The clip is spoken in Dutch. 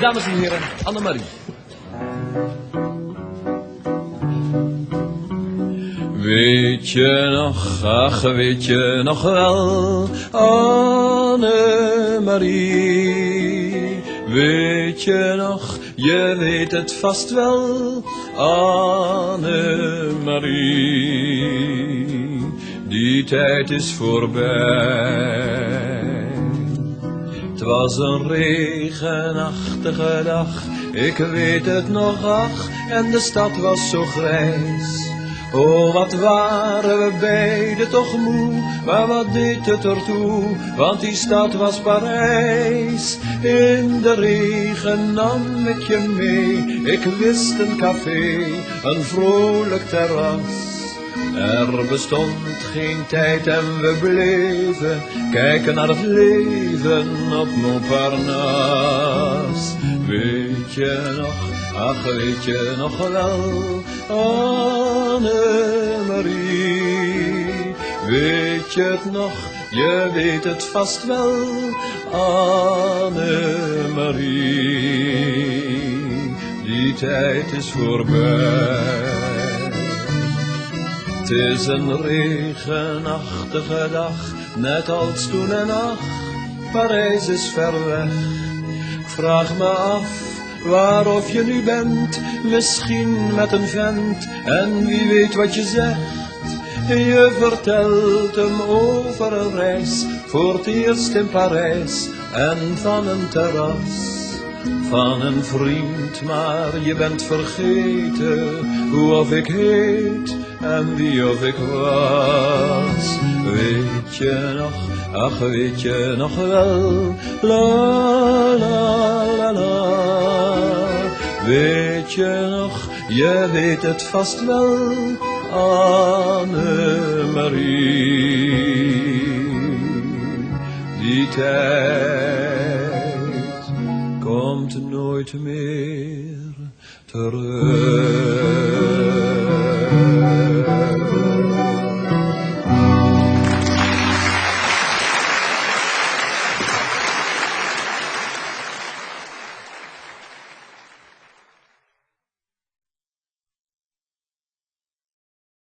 Dames en heren, Annemarie. Weet je nog, ach weet je nog wel, Annemarie. Weet je nog, je weet het vast wel, Annemarie. Die tijd is voorbij. Het was een regenachtige dag, ik weet het nog, ach, en de stad was zo grijs. Oh, wat waren we beiden toch moe, maar wat deed het ertoe, want die stad was Parijs. In de regen nam ik je mee, ik wist een café, een vrolijk terras. Er bestond geen tijd en we bleven kijken naar het leven op Montparnasse. Weet je nog, ach weet je nog wel, Annemarie. Weet je het nog, je weet het vast wel, Annemarie. Die tijd is voorbij. Het is een regenachtige dag, net als toen en ach, Parijs is ver weg. Ik vraag me af waar of je nu bent, misschien met een vent, en wie weet wat je zegt. Je vertelt hem over een reis, voor het eerst in Parijs, en van een terras. Van een vriend, maar je bent vergeten hoe of ik heet en wie of ik was. Weet je nog, ach weet je nog wel, la la la la. Weet je nog, je weet het vast wel, Annemarie. Die tijd komt nooit meer terug.